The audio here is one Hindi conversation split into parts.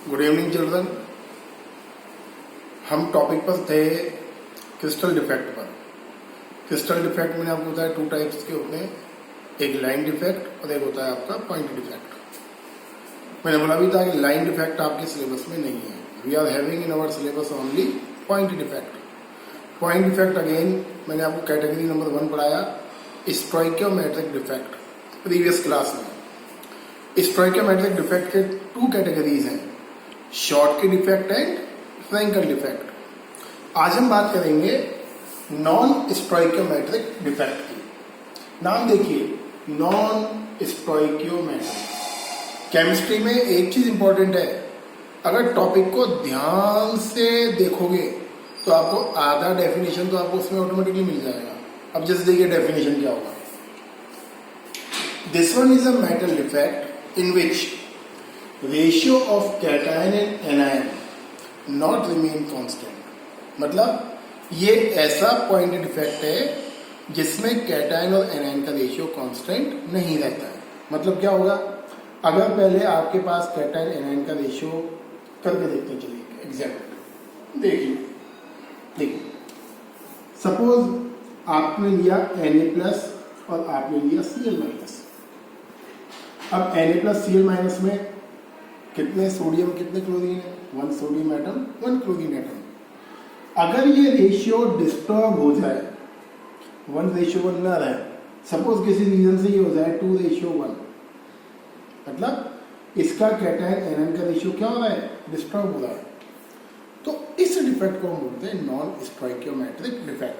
Good evening children. हम टॉपिक पर थे क्रिस्टल डिफेक्ट पर। क्रिस्टल डिफेक्ट मैंने आपको बताया 2 टाइप्स के होते हैं, एक लाइन डिफेक्ट और एक होता है आपका पॉइंट डिफेक्ट। मैंने बोला भी था कि लाइन डिफेक्ट आपके सिलेबस में नहीं है। We are having in our syllabus only point defect. Point defect again मैंने आपको कैटेगरी नंबर 1 पढ़ाया, स्टोइकियोमेट्रिक डिफेक्ट, प्रीवियस क्लास में। स्टोइकियोमेट्रिक डिफेक्ट के 2 कैटेगरीज हैं, शॉर्ट की डिफेक्ट एंड फ्रैंकल डिफेक्ट। आज हम बात करेंगे नॉन स्टोइकियोमेट्रिक डिफेक्ट की। नाम देखिए, नॉन स्टोइकियोमेट्रिक। केमिस्ट्री में एक चीज इंपॉर्टेंट है, अगर टॉपिक को ध्यान से देखोगे तो आपको आधा डेफिनेशन तो आपको उसमें ऑटोमेटिकली मिल जाएगा। अब जैसे देखिए डेफिनेशन क्या होगा। This one is a metal defect in which ratio of cation and anion not remain constant. मतलब ये ऐसा पॉइंट डिफेक्ट है जिसमें कैटायन और एनायन का रेशियो कांस्टेंट नहीं रहता है। मतलब क्या होगा, अगर पहले आपके पास कैटायन एनायन का रेशियो करके देखते हैं, चलिए एग्जाम्पल देखिए सपोज आपने लिया Na+ और आपने लिया Cl-। अब Na+Cl- में कितने सोडियम कितने क्लोरीन है, 1 सोडियम एटम 1 क्लोरीन एटम। अगर ये रेशियो डिस्टर्ब हो जाए, 1:1 ना रहे, सपोज किसी रीजन से ये हो जाए 2:1, मतलब इसका कैटायन एनायन का रेशियो क्या हो रहा है, डिस्टर्ब हो रहा है। तो इस डिफेक्ट को हम बोलते हैं नॉन स्टोइकियोमेट्रिक डिफेक्ट।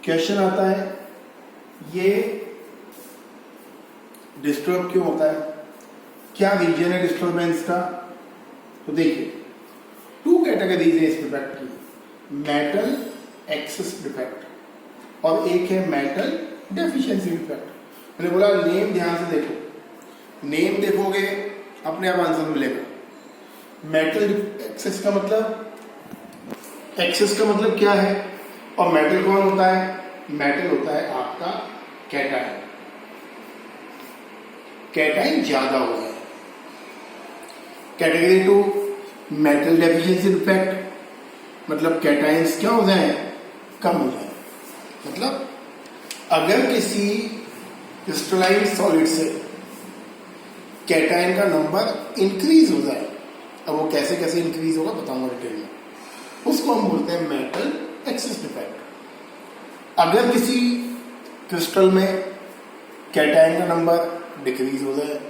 क्वेश्चन आता है ये डिस्टर्ब क्यों होता है, क्या रीजन है डिस्टर्बेंस का। तो देखिए 2 कैटेगरीज है इस डिफेक्ट की, मेटल एक्सेस डिफेक्ट और एक है मेटल डेफिशिएंसी डिफेक्ट। मैंने बोला नेम ध्यान से देखो, नेम देखोगे अपने आप आंसर मिलेगा। मेटल एक्सेस का मतलब क्या है, और मेटल कौन होता है, मेटल होता है आपका कैटायन। कैटायन ज्यादा होता है। कैटेगरी 2 मेटल डेफिशिएंसी डिफेक्ट, मतलब कैटायंस क्या हो जाए, कम हो जाए। मतलब अगर किसी क्रिस्टलाइन सॉलिड से कैटायन का नंबर इंक्रीज हो जाए, अब वो कैसे कैसे इंक्रीज होगा बताऊंगा डिटेल में, उसको हम बोलते हैं मेटल एक्सेस डिफेक्ट। अगर किसी क्रिस्टल में कैटायन का नंबर डिक्रीज हो जाए,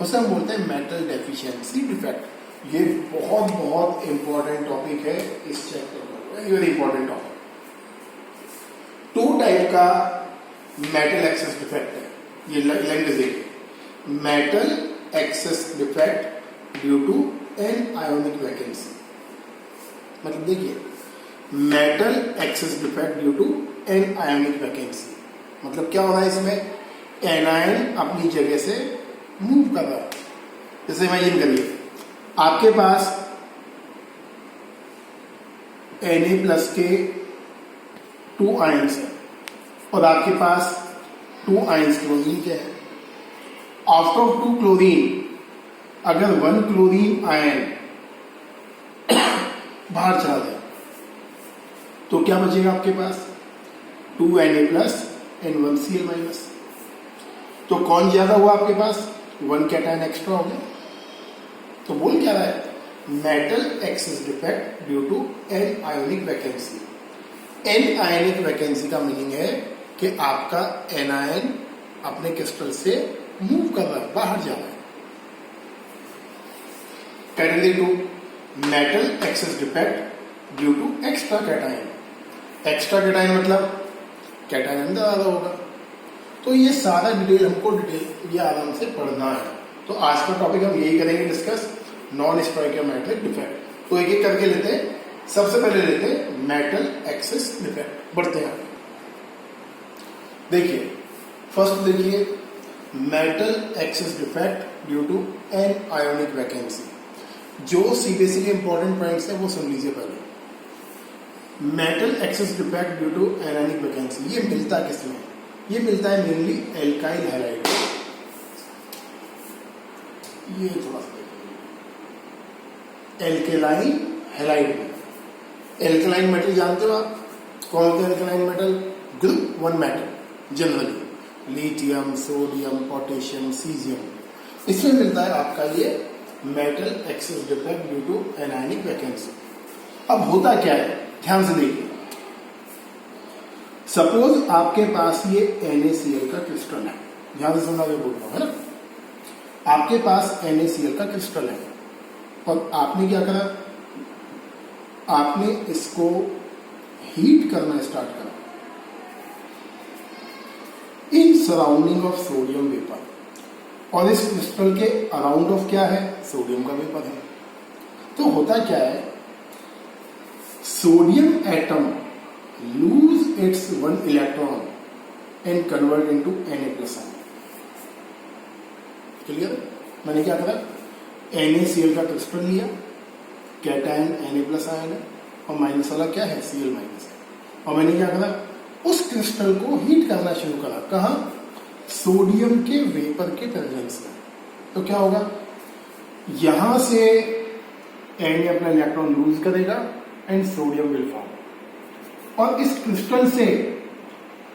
उसे हम बोलते हैं मेटल डेफिशिएंसी डिफेक्ट। ये बहुत बहुत इंपॉर्टेंट टॉपिक है इस चैप्टर का, very very important topic. 2 type का मेटल एक्सेस डिफेक्ट है, ये लाइन देखिए, metal excess defect due to anionic vacancy. मतलब देखिए metal excess defect due to anionic vacancy, मतलब क्या हो रहा है इसमें, एनायन अपनी जगह से मूव कर रहा है। जैसे इमेजिन करिए आपके पास Na+ के 2 आयंस है और आपके पास 2 आयंस क्लोरीन के हैं। आउट ऑफ 2 क्लोरीन अगर 1 क्लोरीन आयन बाहर चला जाए तो क्या बचेगा आपके पास, 2 Na+ एंड 1 Cl-। तो कौन ज्यादा हुआ आपके पास, 1 कैटायन एक्स्ट्रा हो गया। तो बोल क्या रहा है, metal excess defect due to anionic vacancy. Anionic vacancy का मीनिंग है कि आपका एनायन अपने क्रिस्टल से मूव कर रहा है, बाहर जा रहा है। Category 2 metal excess defect due to extra cation. Extra cation मतलब कैटायन अंदर आ रहा होगा। तो ये सारा डिटेल हमको ये आराम से पढ़ना है। तो आज का टॉपिक हम यही करेंगे डिस्कस, नॉन स्टोइकियोमेट्रिक डिफेक्ट। तो एक एक करके लेते हैं। सबसे पहले लेते हैं मेटल एक्सेस डिफेक्ट, बढ़ते हैं। देखिए फर्स्ट देखिए metal excess defect due to anionic vacancy. जो सीबीएसई के इंपॉर्टेंट पॉइंट्स है वो सुन लीजिए पहले। Metal excess defect due to anionic vacancy, ये मिलता किसमें, ये मिलता है मेनली एल्काइल हैलाइड। ये थोड़ा सा एल्केलाइन हैलाइड में। एल्केलाइन मेटल जानते हो आप कौन होते हैं? Alkaline metal group 1 metal generally lithium, sodium, potassium, caesium, इसमें मिलता है आपका ये metal excess defect due to anionic vacancy. अब होता क्या है, ध्यान से देखिए। सपोज आपके पास ये NaCl का क्रिस्टल है, ध्यान से सुनना जो बोल रहा हूं, है ना। आपके पास NaCl का क्रिस्टल है और आपने क्या करा, आपने इसको हीट करना स्टार्ट करा in surrounding of sodium vapour, और इस क्रिस्टल के अराउंड ऑफ क्या है, सोडियम का वेपर है। तो होता क्या है, sodium atom lose its 1 electron and convert into Na+ ion. Clear? मैंने क्या करा, NaCl का क्रिस्टल लिया, कैटायन Na+ आयन है और माइनस वाला क्या है, Cl- है, और मैंने क्या करा, उस क्रिस्टल को हीट करना शुरू करा। कहा, सोडियम के वेपर के प्रेजेंस में। तो क्या होगा, यहां से Na अपना इलेक्ट्रॉन लूज करेगा एंड सोडियम विल फॉर्म, और इस क्रिस्टल से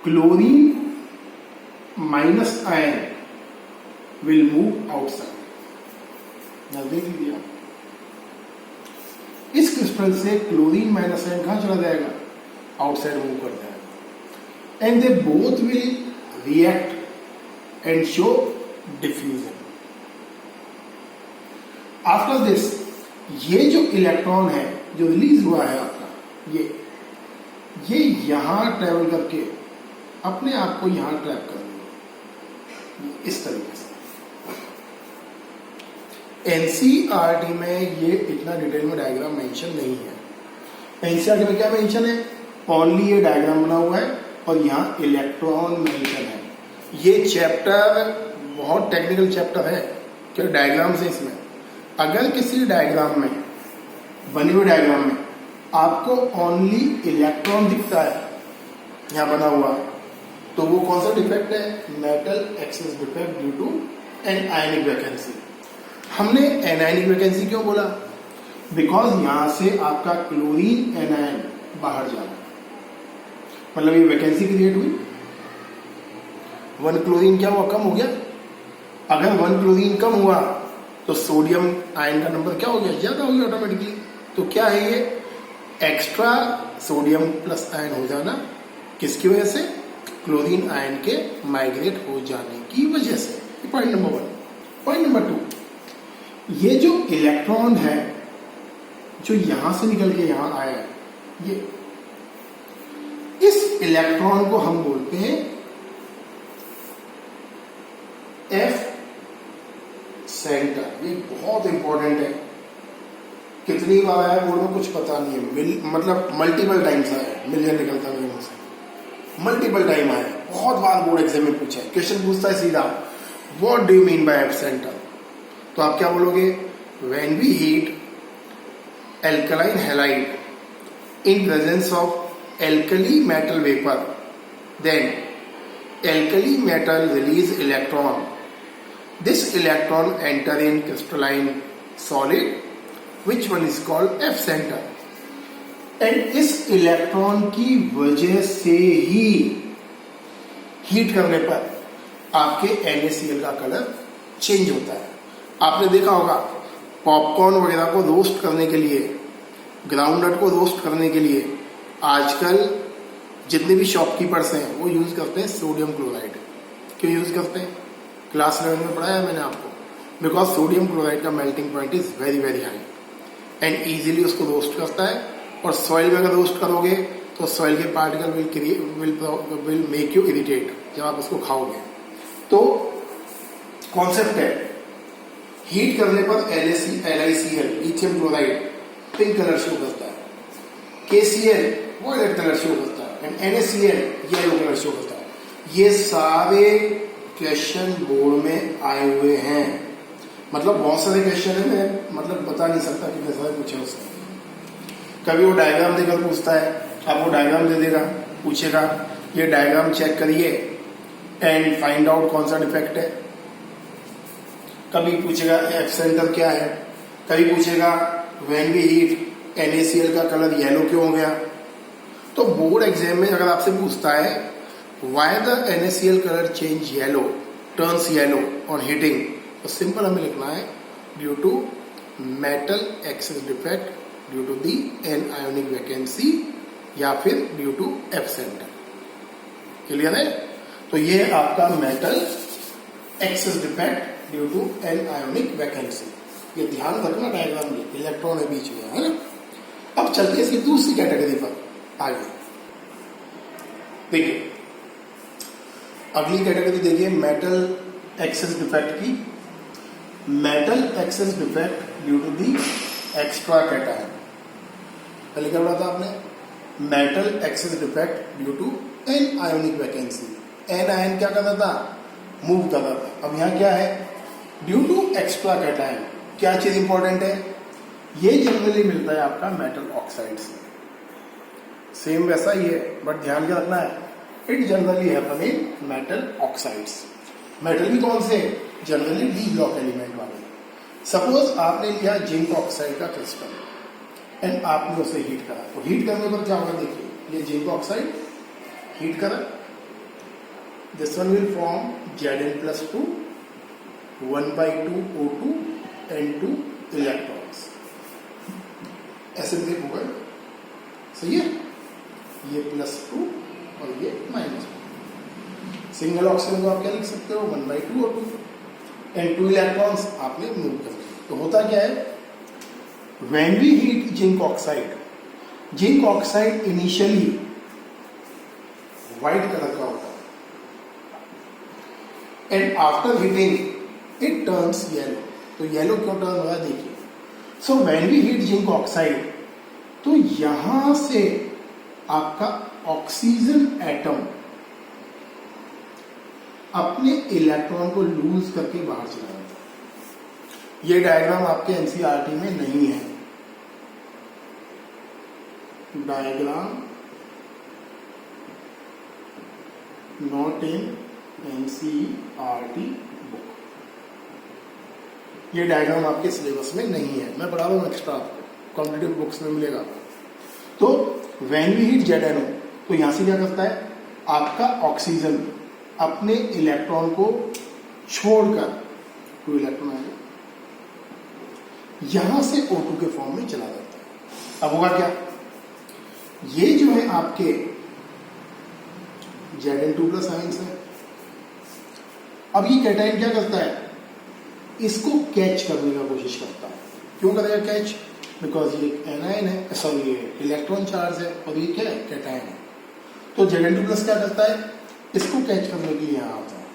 chlorine minus ion will move outside. नजदीक लिया, इस क्रिस्टल से क्लोरीन माइनस आयन कहां चला जाएगा, आउटसाइड मूव कर जाएगा, and they both will react and show diffusion. After this, ये जो इलेक्ट्रॉन है जो रिलीज हुआ है आपका, ये यहां ट्रेवल करके अपने आप को यहां ट्रैप कर देगा, इस तरीके से। एनसीईआरटी में ये इतना डिटेल में डायग्राम मेंशन नहीं है। एनसीईआरटी में क्या मेंशन है, ओनली ये डायग्राम बना हुआ है और यहां इलेक्ट्रॉन मेंशन है। ये चैप्टर बहुत टेक्निकल चैप्टर है, क्या डायग्राम से इसमें। अगर किसी डायग्राम में, बने हुए डायग्राम में आपको ओनली इलेक्ट्रॉन दिखता है यहां बना हुआ, तो वो कौन सा डिफेक्ट है, metal excess defect due to anionic vacancy. हमने एनायनिक वैकेंसी क्यों बोला, बिकॉज यहां से आपका क्लोरीन एनायन बाहर जा रहा है, मतलब ये वैकेंसी क्रिएट हुई, 1 क्लोरीन क्या हुआ, कम हो गया। अगर 1 क्लोरीन कम हुआ तो सोडियम आयन का नंबर क्या हो गया, ज्यादा हो गया ऑटोमेटिकली। तो क्या है ये, एक्स्ट्रा सोडियम प्लस आयन हो जाना, किसकी वजह से, क्लोरीन आयन के माइग्रेट हो जाने की वजह से। Point number 1। पॉइंट नंबर 2, ये जो इलेक्ट्रॉन है जो यहां से निकल के यहां आया है, ये इस इलेक्ट्रॉन को हम बोलते हैं F सेंटर। ये बहुत इंपॉर्टेंट है, कितनी बार आया बोर्ड में कुछ पता नहीं है, मतलब मल्टीपल टाइम्स आया, मिलियन निकलता है मेरे से, मल्टीपल टाइम आया, बहुत बार बोर्ड एग्जाम में पूछा है। क्वेश्चन पूछता है सीधा, what do you mean by F centre, तो आप क्या बोलोगे, when we heat alkaline halide in presence of alkali metal vapour, then alkali metal release electron, this electron enter in crystalline solid which one is called F center, and इस इलेक्ट्रॉन की वजह से ही हीट करने पर आपके NaCl का कलर चेंज होता है। आपने देखा होगा पॉपकॉर्न वगैरह को रोस्ट करने के लिए, ग्राउंडनट को रोस्ट करने के लिए आजकल जितने भी शॉपकीपर्स हैं वो यूज करते हैं सोडियम क्लोराइड। क्यों यूज करते हैं, क्लास 11 में पढ़ाया मैंने आपको, बिकॉज सोडियम क्लोराइड का melting point is very very high and easily उसको रोस्ट करता है, और सॉइल में अगर रोस्ट करोगे तो सॉइल के particle will make you irritate जब आप उसको खाओगे। तो कॉन्सेप्ट है, हीट करने पर LiCl lithium chloride pink colour show करता है, KCl वायलेट कलर शो करता है, and NaCl yellow colour show करता है। ये सारे क्वेश्चन बोर्ड में आए हुए हैं, मतलब बहुत सारे क्वेश्चन है, मैं मतलब बता नहीं सकता कितने सारे पूछे उससे। कभी वो डायग्राम देकर पूछता है, आपको डायग्राम दे देगा, पूछेगा ये डायग्राम चेक करिए एंड फाइंड आउट कौन सा डिफेक्ट है। कभी पूछेगा एफ सेंटर क्या है, कभी पूछेगा व्हेन वी हीट NaCl का कलर येलो क्यों हो गया? तो बोर्ड एग्जाम में अगर आपसे पूछता है why the NaCl colour change yellow, turns yellow on heating, तो सिंपल हमें लिखना है due to metal excess defect, due to the anionic vacancy, या फिर ड्यू टू एब्सेंट। क्लियर है? तो ये है आपका metal excess defect due to anionic vacancy. ये ध्यान रखना डायग्राम में, इलेक्ट्रॉन है बीच में, है ना। अब चलते हैं इसकी दूसरी कैटेगरी पर आगे। देखिए अगली कैटेगरी देखिए मेटल एक्सेस डिफेक्ट की। Metal excess defect due to the extra cation. पहले क्या बोला था आपने? Metal excess defect due to anionic vacancy. Anion क्या करता था? मूव करता था। अब यहां क्या है? Due to extra cation. क्या चीज इंपॉर्टेंट है? ये जनरली मिलता है आपका मेटल ऑक्साइड से। सेम वैसा ही है, बट ध्यान क्या रखना है, it generally happen in metal oxides. Metal भी कौन से? जनरली डी ब्लॉक एलिमेंट वाले। सपोज आपने लिया जिंक ऑक्साइड का क्रिस्टल एंड आपने उसे हीट करा, तो हीट करने पर क्या होगा? देखिए ये जिंक ऑक्साइड हीट करा, this one will form Zn+2 1/2 O2 and 2 electrons. ऐसे ब्रेक होगा, सही है? ये +2 और ये -2। सिंगल ऑक्सीजन को आप क्या लिख सकते हो? 1/2 O2 एंड 2 इलेक्ट्रॉन्स आपने मूव कर दिए। तो होता क्या है? When we heat zinc oxide initially white colour का होता है and after heating it turns yellow. तो येलो क्यों टर्न हुआ? देखिए, so when we heat zinc oxide, तो यहां से आपका ऑक्सीजन एटम अपने इलेक्ट्रॉन को लूज करके बाहर चला जाता है। ये डायग्राम आपके एनसीईआरटी में नहीं है। Diagram not in NCERT book. ये डायग्राम आपके सिलेबस में नहीं है, मैं पढ़ा रहा हूं एक्स्ट्रा, आपको कॉम्पिटिटिव बुक्स में मिलेगा। तो व्हेन वी हीट ZnO, तो यहां से क्या करता है? आपका ऑक्सीजन अपने इलेक्ट्रॉन को छोड़कर 2 इलेक्ट्रॉन आएंगे, यहां से O2 के फॉर्म में चला जाता है। अब होगा क्या? ये जो है आपके Zn2+ आयंस है। अब ये कैटायन क्या करता है? इसको कैच करने का कोशिश करता है। क्यों करेगा कैच? बिकॉज ये एनायन है, सॉरी ये इलेक्ट्रॉन चार्ज है और ये क्या है? कैटायन है। तो Zn2+ क्या करता है? इसको कैच करने के लिए यहाँ आता है।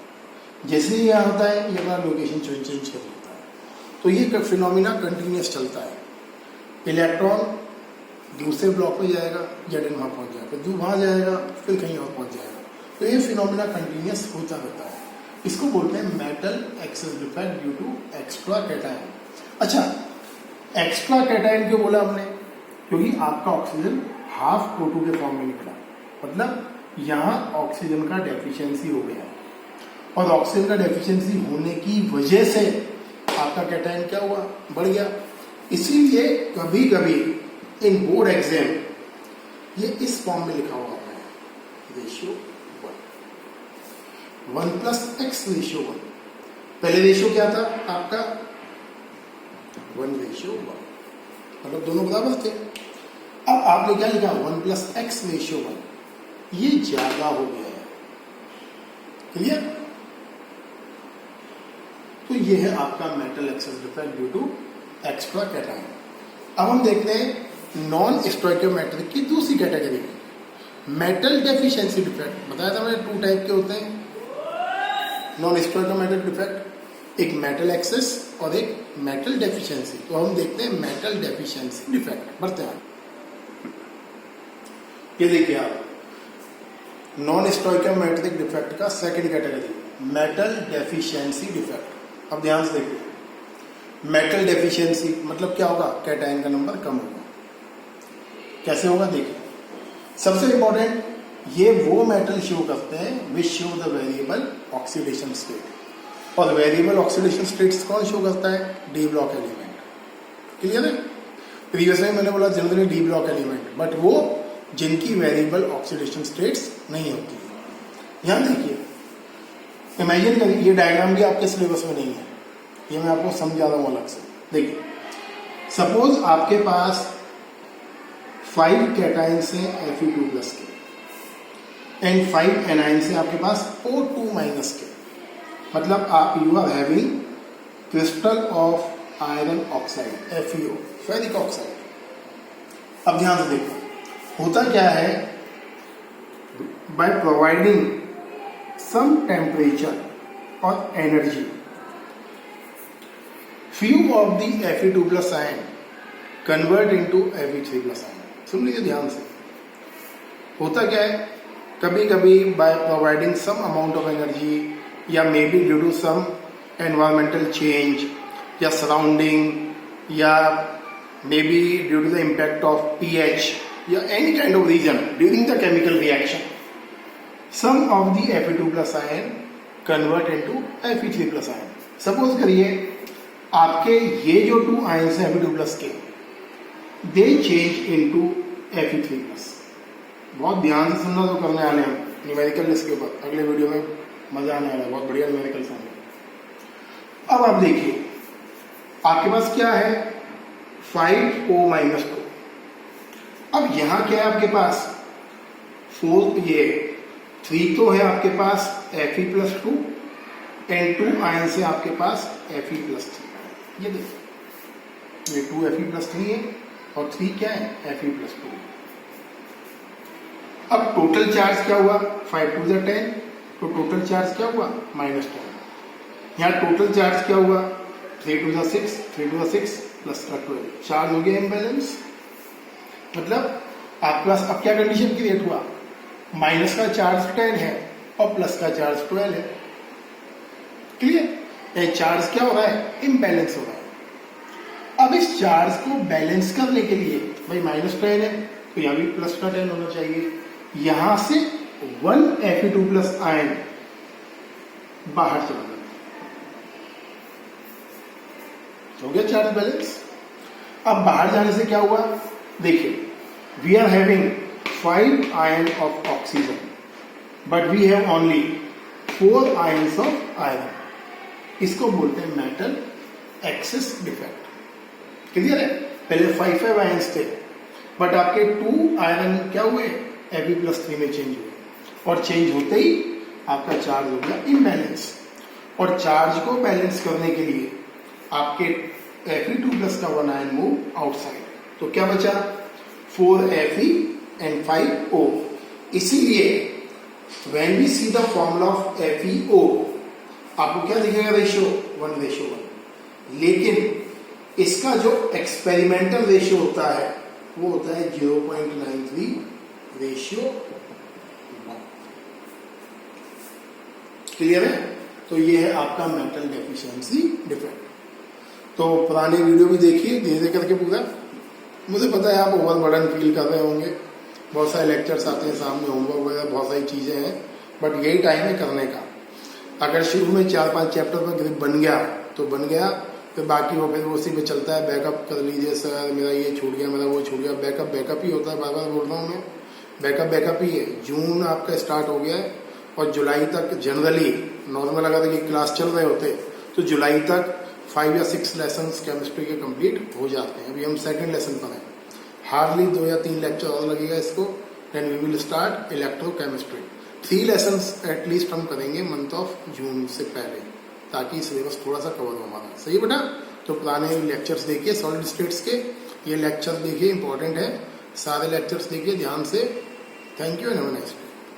जैसे ही यहाँ आता है ये अपना लोकेशन चेंज कर देता है। तो ये फिनोमिना कंटिन्यूस चलता है। इलेक्ट्रॉन दूसरे ब्लॉक में जाएगा, Zn वहां पहुंच जाएगा, फिर वहां जाएगा, फिर कहीं और पहुंच जाएगा। तो ये फिनोमिना कंटिन्यूस होता रहता है। इसको बोलते हैं metal excess defect due to extra cation. अच्छा, एक्स्ट्रा कैटायन क्यों बोला हमने? क्योंकि आपका ऑक्सीजन हाफ O2 के फॉर्म में निकला, मतलब यहां ऑक्सीजन का डेफिशिएंसी हो गया, और ऑक्सीजन का डेफिशिएंसी होने की वजह से आपका कैटायन क्या हुआ? बढ़ गया। इसीलिए कभी कभी इन बोर्ड एग्जाम ये इस फॉर्म में लिखा हुआ है, रेशियो 1+X रेशियो 1। पहले रेशियो क्या था आपका? 1:1, मतलब दोनों बराबर थे। अब आपने क्या लिखा? 1+X ratio 1। ये ज्यादा हो गया है। क्लियर? तो ये है आपका metal excess defect due to extra cation. अब हम देखते हैं नॉन स्टोइकियोमेट्रिक की दूसरी कैटेगरी, मेटल डेफिशिएंसी डिफेक्ट। बताया था मैंने 2 टाइप के होते हैं नॉन स्टोइकियोमेट्रिक डिफेक्ट, एक मेटल एक्सेस और एक मेटल डेफिशिएंसी। तो हम देखते हैं मेटल डेफिशिएंसी डिफेक्ट। बढ़ते हैं, ये देखिए आप नॉन स्टोइकियोमेट्रिक डिफेक्ट का second category metal deficiency defect. अब ध्यान से देखिए, मेटल डेफिशिएंसी मतलब क्या होगा? कैटायन का नंबर कम होगा। कैसे होगा? देखिए, सबसे इंपॉर्टेंट, ये वो मेटल शो करते हैं which show the variable oxidation state. और वेरिएबल ऑक्सीडेशन स्टेट्स कौन शो करता है? D block element. क्लियर है? प्रीवियस में मैंने बोला generally D block element, but वो जिनकी वेरिएबल ऑक्सीडेशन स्टेट्स नहीं होती है। यहाँ देखिए, इमेजिन करिए, ये डायग्राम भी आपके सिलेबस में नहीं है, ये मैं आपको समझा रहा हूँ अलग से। देखिए, सपोज आपके पास 5 कैटाइंस हैं Fe2+ के एंड 5 एनाइंस हैं आपके पास O2- के, मतलब आप you are having crystal of iron oxide FeO, ferric oxide. अब ध्यान से देखो, होता क्या है, बाय प्रोवाइडिंग सम टेम्परेचर और energy, few of the Fe2+ ion convert into Fe3+ ion। सुन लीजिए ध्यान से, होता क्या है, कभी कभी by providing some amount of energy या may be due to some environmental change या सराउंडिंग या may be due to the impact of pH या any kind of reason during the chemical reaction, some of the Fe2+ ion convert into Fe3+ ion। Suppose करिए आपके ये जो 2 आयंस हैं Fe2+ के, दे चेंज इनटू Fe3+। बहुत ध्यान से सुनना, तो करने वाले हम न्यूमेरिकल इसके ऊपर अगले वीडियो में मजा आने वाला है, बहुत बढ़िया न्यूमेरिकल होंगे। अब आप देखिए, आपके पास क्या है 5O-2। अब यहां क्या है आपके पास 4, ये 3 तो है आपके पास Fe+2 एंड 2 आयन से आपके पास Fe+3। ये देखो, ये 2 Fe+3 है और 3 क्या है Fe+2। अब टोटल चार्ज क्या हुआ, 5 × 10, तो टोटल चार्ज क्या हुआ -10। यहाँ टोटल चार्ज क्या हुआ 3 × 6, 3 × 6 + 12, चार्ज हो गया इम्बैलेंस। मतलब आपके पास अब क्या कंडीशन क्रिएट हुआ, माइनस का चार्ज 10 है और प्लस का चार्ज 12 है। क्लियर, ये चार्ज क्या हो रहा है, इम्बैलेंस हो रहा है। अब इस चार्ज को बैलेंस करने के लिए, भाई -10 है तो यहाँ भी +10 होना चाहिए, यहां से 1 Fe2+ आयन बाहर चला गया, हो गया चार्ज बैलेंस। अब बाहर जाने से क्या हुआ, देखिए, we are having 5 ion of oxygen but we have only 4 ions of iron. इसको बोलते हैं मेटल एक्सेस डिफेक्ट। क्लियर है, पहले 5 आयन्स थे बट आपके 2 आयरन क्या हुए Fe+3 में चेंज हुए, और चेंज होते ही आपका चार्ज हो गया इम्बैलेंस। और चार्ज को बैलेंस करने के लिए आपके Fe2+ का 1 आयन मूव आउटसाइड, तो क्या बचा 4 Fe एंड 5 O। इसीलिए when we see the formula of FeO, आपको क्या दिखेगा, रेशियो 1:1। लेकिन इसका जो एक्सपेरिमेंटल रेशियो होता है वो होता है 0.93:1। क्लियर है, तो ये है आपका मेटल डेफिशिएंसी डिफेक्ट। तो पुराने वीडियो भी देखिए धीरे धीरे करके पूरा। मुझे पता है आप ओवरबर्डन फील कर रहे होंगे, बहुत सारे लेक्चर्स आते हैं सामने, होमवर्क वगैरह बहुत सारी चीजें हैं, बट यही टाइम है करने का। अगर शुरू में 4-5 चैप्टर पर ग्रिप बन गया तो बन गया, फिर बाकी वो फिर उसी पे चलता है, बैकअप कर लीजिए सर, मेरा ये छूट गया, मेरा वो छूट गया। बैकअप ही होता है, बार बार बोल रहा हूँ मैं, बैकअप ही है। जून आपका स्टार्ट हो गया है और जुलाई तक जनरली नॉर्मल अगर ये क्लास चल रहे होते तो जुलाई तक 5 या 6 लेसन केमिस्ट्री के कंप्लीट हो जाते हैं। अभी हम 2nd लेसन पर हैं, हार्डली 2 या 3 लेक्चर और लगेगा इसको, then we will start electrochemistry. 3 lessons at least हम करेंगे मंथ ऑफ जून से पहले, ताकि सिलेबस थोड़ा सा कवर हो हमारा। सही बेटा, तो पुराने लेक्चर्स देखिए सॉलिड स्टेट्स के, ये लेक्चर देखिए इंपॉर्टेंट है, सारे लेक्चर्स देखिए ध्यान से। Thank you and have a nice day.